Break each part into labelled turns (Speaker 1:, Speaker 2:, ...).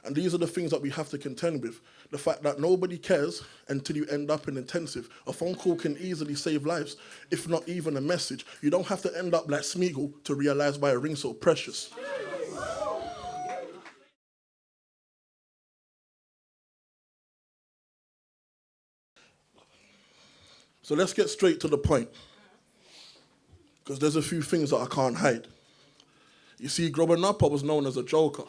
Speaker 1: And these are the things that we have to contend with. The fact that nobody cares until you end up in intensive. A phone call can easily save lives, if not even a message. You don't have to end up like Smeagol to realize why a ring's so precious. So let's get straight to the point, because there's a few things that I can't hide. You see, growing up, I was known as a joker.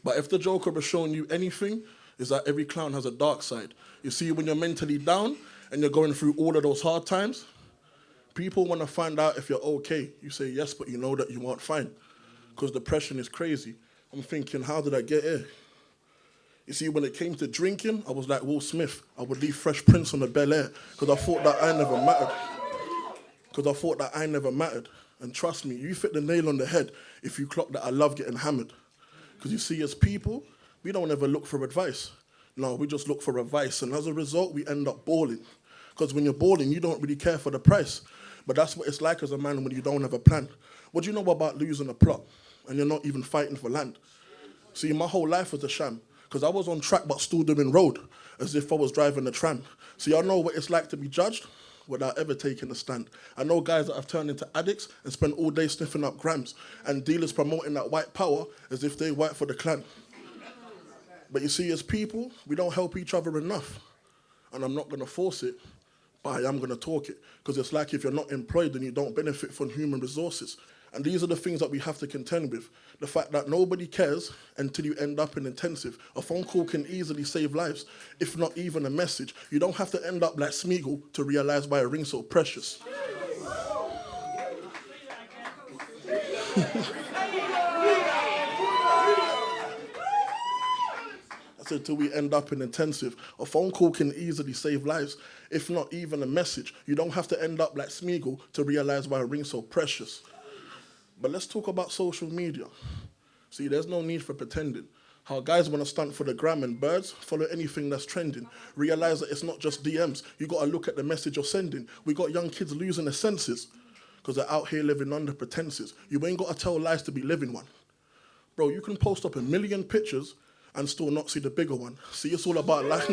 Speaker 1: But if the Joker has shown you anything, is that every clown has a dark side. You see, when you're mentally down and you're going through all of those hard times, people want to find out if you're okay. You say yes, but you know that you aren't fine, because depression is crazy. I'm thinking, how did I get here? You see, when it came to drinking, I was like Will Smith. I would leave Fresh Prince on the Bel Air, because I thought that I never mattered. And trust me, you fit the nail on the head if you clock that I love getting hammered. Because you see, as people, we don't ever look for advice. No, we just look for advice. And as a result, we end up balling. Because when you're balling, you don't really care for the price. But that's what it's like as a man when you don't have a plan. What do you know about losing a plot and you're not even fighting for land? See, my whole life was a sham. Because I was on track but still doing road, as if I was driving a tram. See, I know what it's like to be judged without ever taking a stand. I know guys that have turned into addicts and spent all day sniffing up grams, and dealers promoting that white power as if they white for the clan. But you see, as people, we don't help each other enough. And I'm not going to force it, but I am going to talk it. Because it's like if you're not employed, then you don't benefit from human resources. And these are the things that we have to contend with. The fact that nobody cares until you end up in intensive. A phone call can easily save lives, if not even a message. You don't have to end up like Smeagol to realize why a ring's so precious. I said till we end up in intensive. A phone call can easily save lives, if not even a message. You don't have to end up like Smeagol to realize why a ring's so precious. But let's talk about social media. See, there's no need for pretending. How guys want to stunt for the gram and birds follow anything that's trending. Realize that it's not just DMs. You got to look at the message you're sending. We got young kids losing their senses because they're out here living under pretenses. You ain't got to tell lies to be living one. Bro, you can post up 1,000,000 pictures and still not see the bigger one. See, it's all about likes.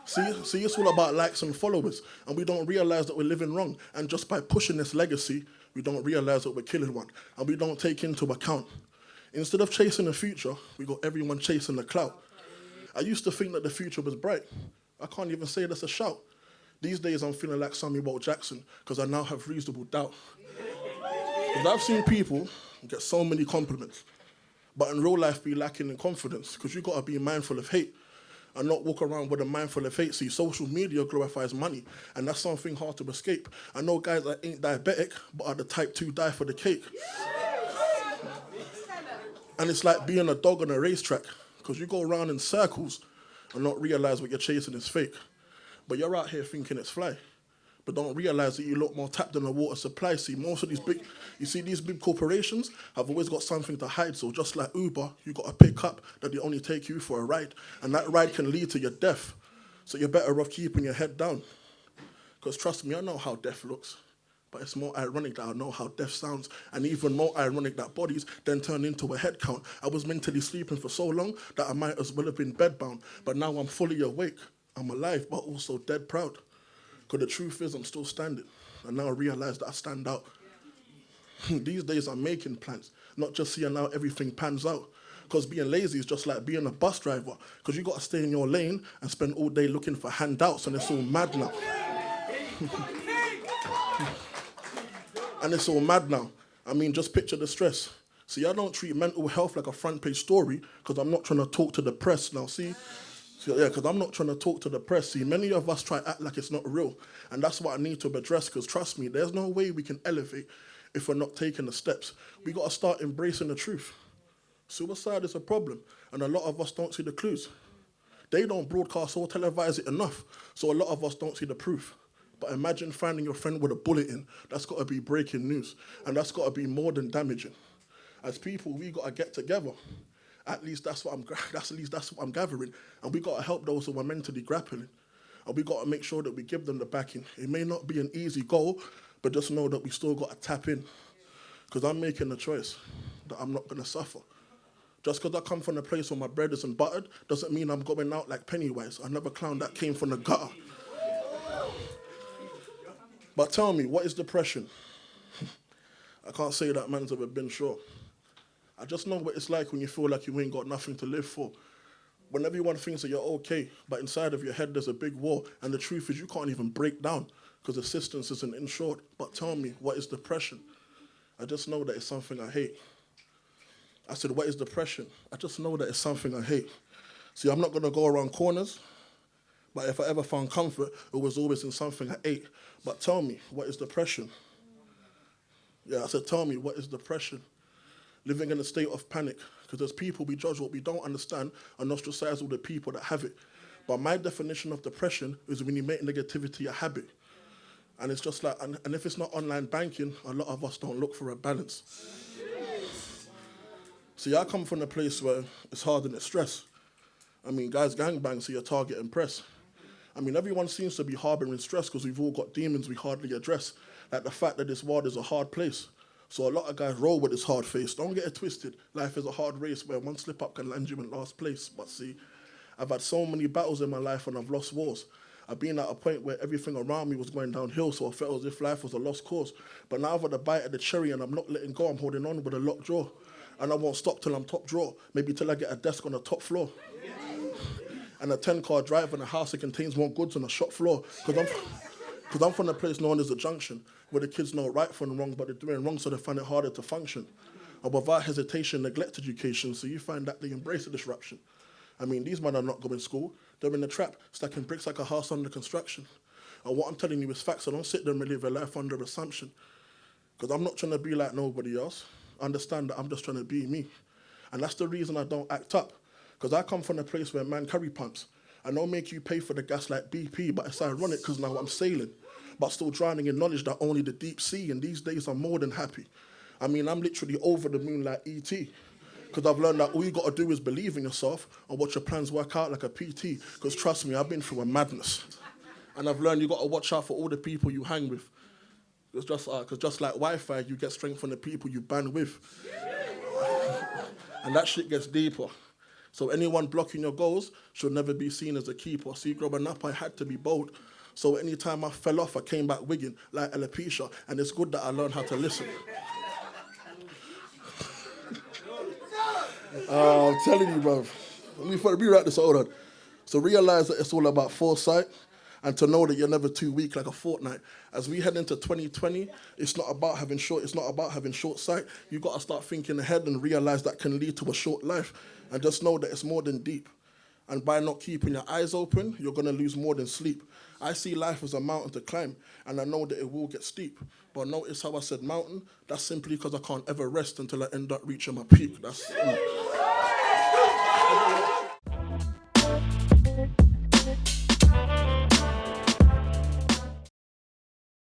Speaker 1: See, it's all about likes and followers, and we don't realize that we're living wrong. And just by pushing this legacy, we don't realize that we're killing one, and we don't take into account. Instead of chasing the future, we got everyone chasing the clout. I used to think that the future was bright. I can't even say that's a shout. These days I'm feeling like Samuel Jackson because I now have reasonable doubt. Because I've seen people get so many compliments, but in real life be lacking in confidence, because you got to be mindful of hate and not walk around with a mindful of hate. See, social media glorifies money, and that's something hard to escape. I know guys that ain't diabetic, but are the type 2 die for the cake. And it's like being a dog on a racetrack, because you go around in circles and not realize what you're chasing is fake. But you're out here thinking it's fly, but don't realize that you look more tapped than the water supply. See, most of these big corporations have always got something to hide. So just like Uber, you got to pick up that they only take you for a ride, and that ride can lead to your death. So you're better off keeping your head down. Because trust me, I know how death looks, but it's more ironic that I know how death sounds, and even more ironic that bodies then turn into a head count. I was mentally sleeping for so long that I might as well have been bedbound, but now I'm fully awake. I'm alive, but also dead proud. Because the truth is, I'm still standing. And now I realize that I stand out. These days, I'm making plans, not just seeing how everything pans out. Because being lazy is just like being a bus driver. Because you got to stay in your lane and spend all day looking for handouts, and it's all mad now. And it's all mad now. I mean, just picture the stress. See, I don't treat mental health like a front page story, because I'm not trying to talk to the press now, see? So, yeah, because I'm not trying to talk to the press. See, many of us try to act like it's not real. And that's what I need to address, because trust me, there's no way we can elevate if we're not taking the steps. We got to start embracing the truth. Suicide is a problem, and a lot of us don't see the clues. They don't broadcast or televise it enough, so a lot of us don't see the proof. But imagine finding your friend with a bullet in. That's got to be breaking news, and that's got to be more than damaging. As people, we got to get together. At least that's what I'm gathering. And we got to help those who are mentally grappling. And we got to make sure that we give them the backing. It may not be an easy goal, but just know that we still got to tap in. Because I'm making the choice that I'm not going to suffer. Just because I come from a place where my bread isn't buttered doesn't mean I'm going out like Pennywise. Another clown that came from the gutter. But tell me, what is depression? I can't say that man's ever been sure. I just know what it's like when you feel like you ain't got nothing to live for. When everyone thinks that you're okay, but inside of your head there's a big war, and the truth is you can't even break down because assistance isn't insured. But tell me, what is depression? I just know that it's something I hate. I said, what is depression? I just know that it's something I hate. See, I'm not going to go around corners, but if I ever found comfort, it was always in something I ate. But tell me, what is depression? Yeah, I said, tell me, what is depression? Living in a state of panic, because as people, we judge what we don't understand and ostracize all the people that have it. But my definition of depression is when you make negativity a habit. And it's just like, and if it's not online banking, a lot of us don't look for a balance. See, I come from a place where it's hard and it's stress. I mean, guys gangbang, so your target and press. I mean, everyone seems to be harboring stress because we've all got demons we hardly address. Like the fact that this world is a hard place. So a lot of guys roll with this hard face. Don't get it twisted. Life is a hard race where one slip up can land you in last place. But see, I've had so many battles in my life and I've lost wars. I've been at a point where everything around me was going downhill, so I felt as if life was a lost cause. But now I've had a bite of the cherry and I'm not letting go. I'm holding on with a locked jaw. And I won't stop till I'm top drawer, maybe till I get a desk on the top floor. And a 10-car drive and a house that contains more goods on the shop floor. Because I'm from a place known as the junction, where the kids know right from wrong, but they're doing wrong, so they find it harder to function. And without hesitation, neglect education, so you find that they embrace the disruption. I mean, these men are not going to school. They're in the trap, stacking bricks like a house under construction. And what I'm telling you is facts, so don't sit there and live your life under assumption. Because I'm not trying to be like nobody else. Understand that I'm just trying to be me. And that's the reason I don't act up. Because I come from a place where man carry pumps. I don't make you pay for the gas like BP, but it's ironic because now I'm sailing. But still drowning in knowledge that only the deep sea, and these days I'm more than happy. I mean, I'm literally over the moon like E.T. Because I've learned that all you got to do is believe in yourself and watch your plans work out like a PT. Because trust me, I've been through a madness. And I've learned you got to watch out for all the people you hang with. It's just like Wi-Fi, you get strength from the people you band with. And that shit gets deeper. So anyone blocking your goals should never be seen as a keeper. See, growing up, I had to be bold. So anytime I fell off, I came back wigging like alopecia. And it's good that I learned how to listen. I'm telling you, bro. Let me rewrite this, hold on. So realize that it's all about foresight. And to know that you're never too weak like a fortnight. As we head into 2020, it's not about having short sight. You got to start thinking ahead and realize that can lead to a short life. And just know that it's more than deep. And by not keeping your eyes open, you're going to lose more than sleep. I see life as a mountain to climb, and I know that it will get steep. But notice how I said mountain? That's simply because I can't ever rest until I end up reaching my peak. That's